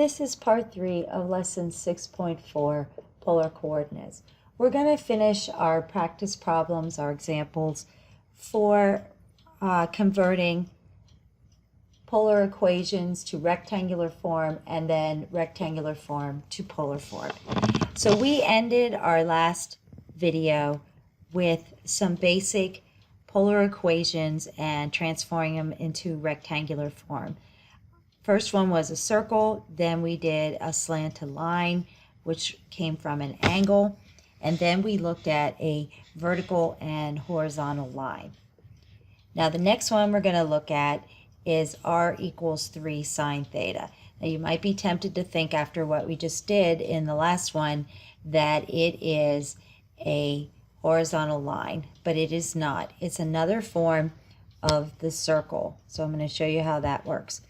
This is part 3 of lesson 6.4, polar coordinates. We're going to finish our practice problems, our examples for converting polar equations to rectangular form and then rectangular form to polar form. So we ended our last video with some basic polar equations and transforming them into rectangular form. First one was a circle, then we did a slanted line, which came from an angle, and then we looked at a vertical and horizontal line. Now the next one we're going to look at is r equals 3 sine theta. Now you might be tempted to think after what we just did in the last one that it is a horizontal line, but it is not. It's another form of the circle. So I'm going to show you how that works.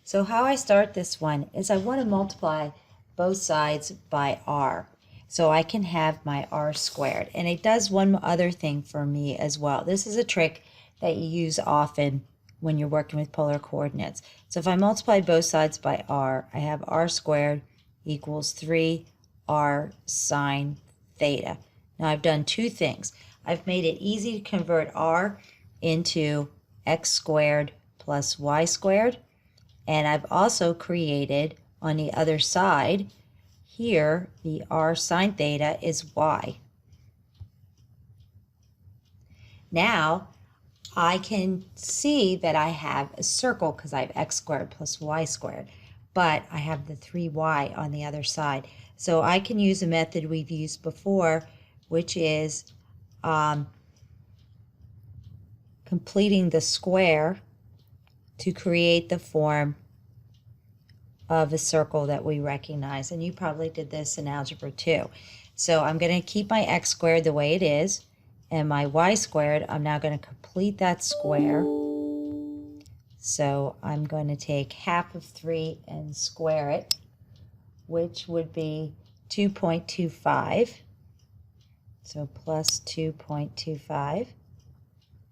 So how I start this one is I want to multiply both sides by r. So I can have my r squared. And it does one other thing for me as well. This is a trick that you use often when you're working with polar coordinates. So if I multiply both sides by r, I have r squared equals 3r sine theta. Now I've done two things. I've made it easy to convert r into x squared plus y squared. And I've also created on the other side, here the r sine theta is y. Now I can see that I have a circle because I have x squared plus y squared, but I have the 3y on the other side. So I can use a method we've used before, which is completing the square to create the form of a circle that we recognize. And you probably did this in algebra too. So I'm going to keep my x squared the way it is, and my y squared, I'm now going to complete that square. So I'm going to take half of 3 and square it, which would be 2.25. So plus 2.25.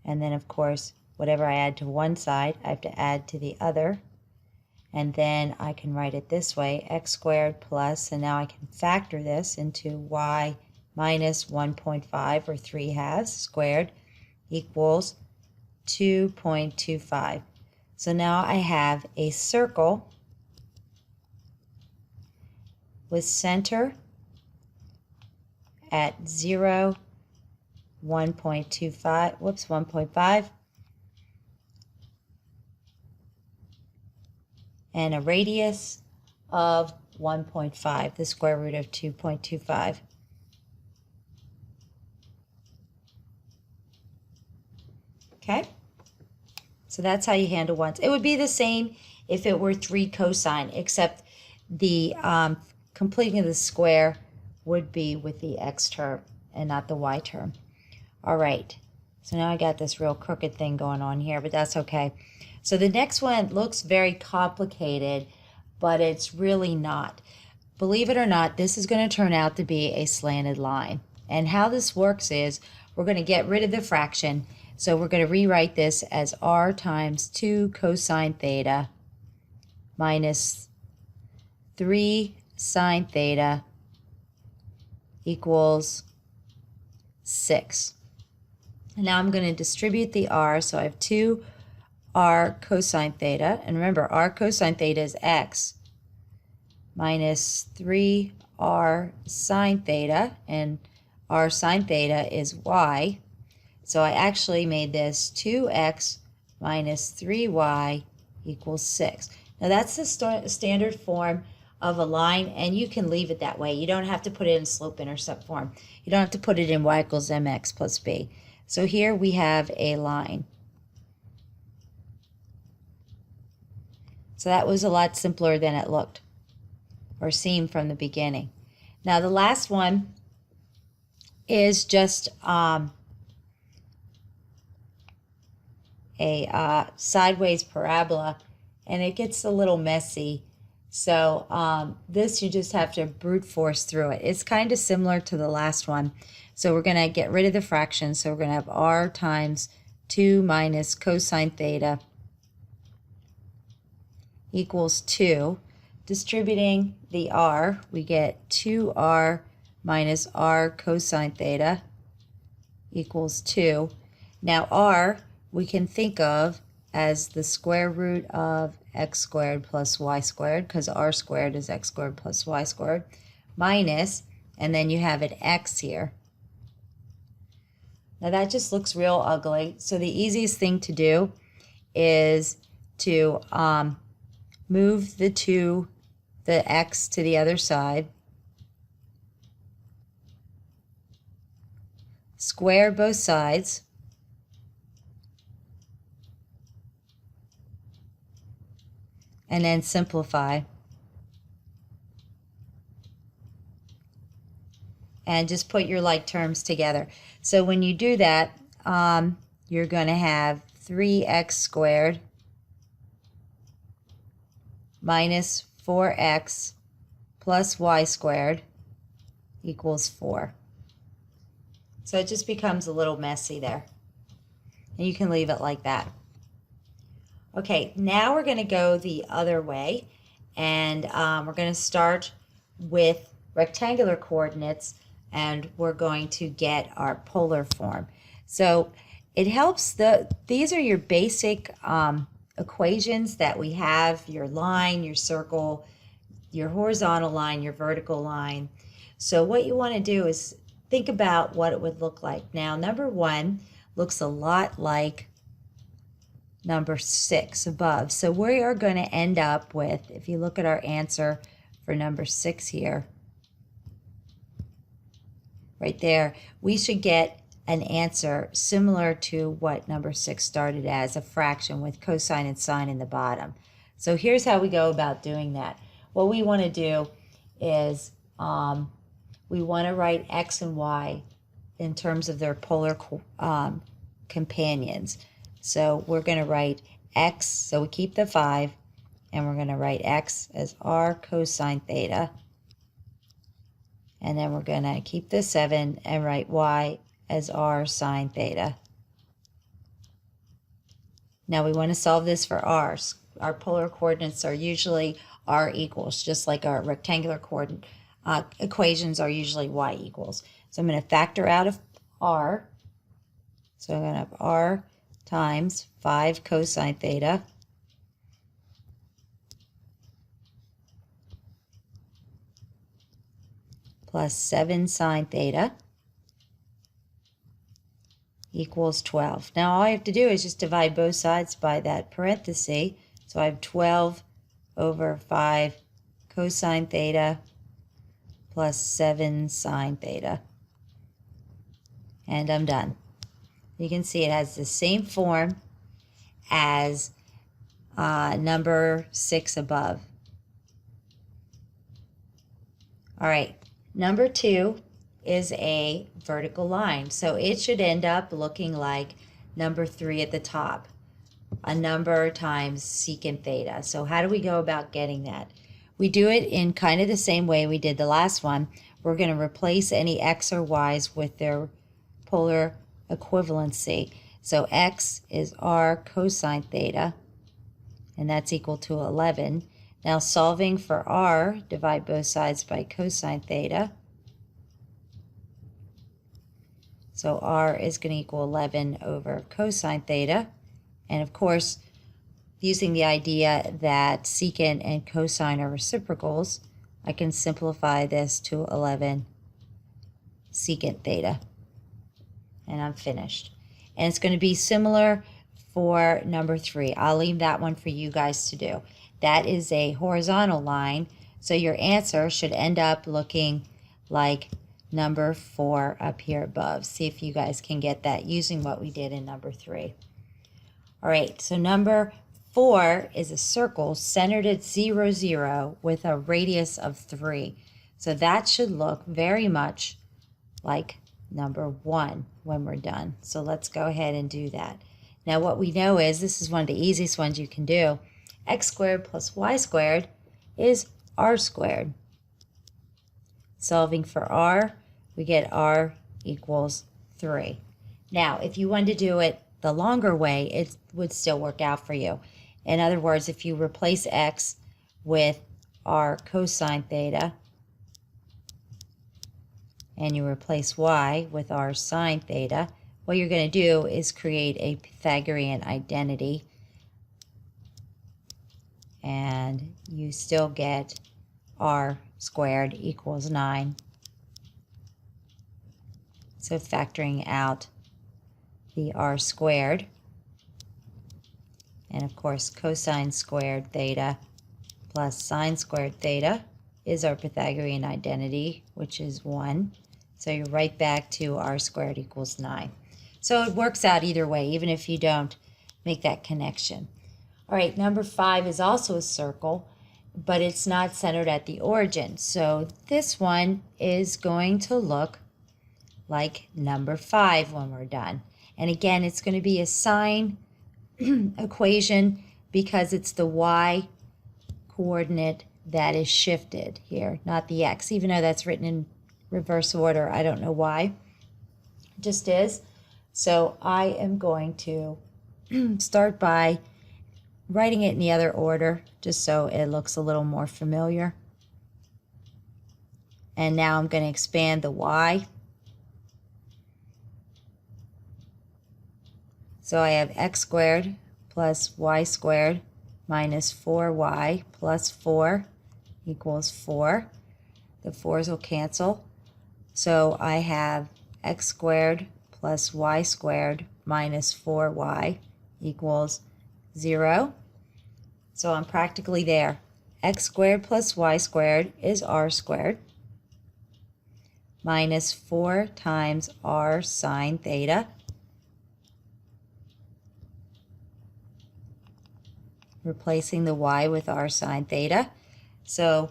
And then, of course, whatever I add to one side, I have to add to the other. And then I can write it this way, x squared plus, and now I can factor this into y minus 1.5, or 3/2 squared, equals 2.25. So now I have a circle with center at 0, 1.5, and a radius of 1.5, the square root of 2.25. Okay, so that's how you handle ones. It would be the same if it were 3 cosine, except the completing of the square would be with the x term and not the y term. All right, so now I got this real crooked thing going on here, but that's okay. So the next one looks very complicated, but it's really not. Believe it or not, this is going to turn out to be a slanted line. And how this works is we're going to get rid of the fraction. So we're going to rewrite this as r times 2 cosine theta minus 3 sine theta equals 6. And now I'm going to distribute the r, so I have 2 r cosine theta, and remember r cosine theta is x, minus 3r sine theta, and r sine theta is y. So I actually made this 2x minus 3y equals 6. Now that's the standard form of a line, and you can leave it that way. You don't have to put it in slope-intercept form. You don't have to put it in y equals mx plus b. So here we have a line. So that was a lot simpler than it looked or seemed from the beginning. Now the last one is just a sideways parabola, and it gets a little messy. So this you just have to brute force through it. It's kind of similar to the last one. So we're going to get rid of the fraction. So we're going to have r times 2 minus cosine theta equals 2. distributing the r, we get 2r minus r cosine theta equals 2. Now r we can think of as the square root of x squared plus y squared, because r squared is x squared plus y squared, minus, and then you have an x here. Now that just looks real ugly, so the easiest thing to do is to move the x to the other side, square both sides, and then simplify. And just put your like terms together. So when you do that, you're going to have 3x squared minus 4x plus y squared equals 4. So it just becomes a little messy there. And you can leave it like that. Okay, now we're going to go the other way, and we're going to start with rectangular coordinates, and we're going to get our polar form. So it helps, these are your basic equations that we have, your line, your circle, your horizontal line, your vertical line. So what you want to do is think about what it would look like. Now, number 1 looks a lot like number 6 above. So we are going to end up with, if you look at our answer for number 6 here, right there, we should get an answer similar to what number 6 started as, a fraction with cosine and sine in the bottom. So here's how we go about doing that. What we want to do is we want to write x and y in terms of their polar companions. So we're going to write x, so we keep the 5, and we're going to write x as r cosine theta. And then we're going to keep the 7 and write y as r sine theta. Now we want to solve this for r's. Our polar coordinates are usually r equals, just like our rectangular coordinate equations are usually y equals. So I'm going to factor out of r. So I'm going to have r times 5 cosine theta plus 7 sine theta equals 12. Now all I have to do is just divide both sides by that parenthesis. So I have 12 over 5 cosine theta plus 7 sine theta. And I'm done. You can see it has the same form as number 6 above. All right, number 2 is a vertical line. So it should end up looking like number 3 at the top, a number times secant theta. So how do we go about getting that? We do it in kind of the same way we did the last one. We're going to replace any x or y's with their polar equivalency. So x is r cosine theta, and that's equal to 11. Now solving for r, divide both sides by cosine theta. So r is going to equal 11 over cosine theta. And of course, using the idea that secant and cosine are reciprocals, I can simplify this to 11 secant theta. And I'm finished. And it's going to be similar for number 3. I'll leave that one for you guys to do. That is a horizontal line, so your answer should end up looking like number 4 up here above. See if you guys can get that using what we did in number 3. All right, so number 4 is a circle centered at 0, 0 with a radius of 3. So that should look very much like number 1 when we're done. So let's go ahead and do that. Now what we know is, this is one of the easiest ones you can do, x squared plus y squared is r squared. Solving for r, we get r equals 3. Now, if you wanted to do it the longer way, it would still work out for you. In other words, if you replace x with r cosine theta, and you replace y with r sine theta, what you're going to do is create a Pythagorean identity, and you still get r squared equals 9. So factoring out the r squared, and of course cosine squared theta plus sine squared theta is our Pythagorean identity, which is 1. So you're right back to r squared equals 9. So it works out either way, even if you don't make that connection. All right, number 5 is also a circle, but it's not centered at the origin. So this one is going to look like number 5 when we're done. And again, it's going to be a sine equation because it's the y coordinate that is shifted here, not the x. Even though that's written in reverse order, I don't know why. It just is. So I am going to start by writing it in the other order, just so it looks a little more familiar. And now I'm going to expand the y. So I have x squared plus y squared minus 4y plus 4 equals 4. The 4's will cancel. So I have x squared plus y squared minus 4y equals 0. So I'm practically there. X squared plus y squared is r squared minus 4 times r sine theta replacing the y with r sine theta. So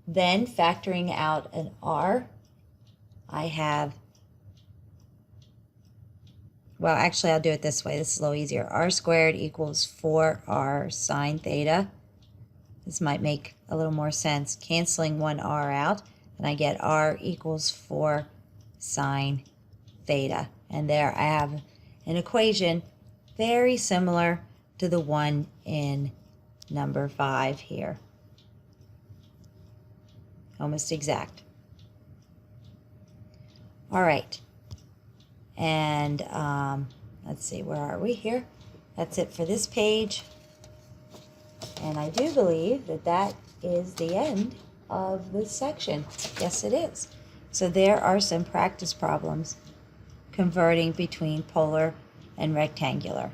then factoring out an r, I have, well, actually I'll do it this way. This is a little easier. R squared equals 4r sine theta. This might make a little more sense. Canceling one r out, and I get r equals 4 sine theta. And there I have an equation very similar to the one in number 5 here. Almost exact. All right. And let's see, where are we here? That's it for this page. And I do believe that that is the end of this section. Yes, it is. So there are some practice problems converting between polar and rectangular.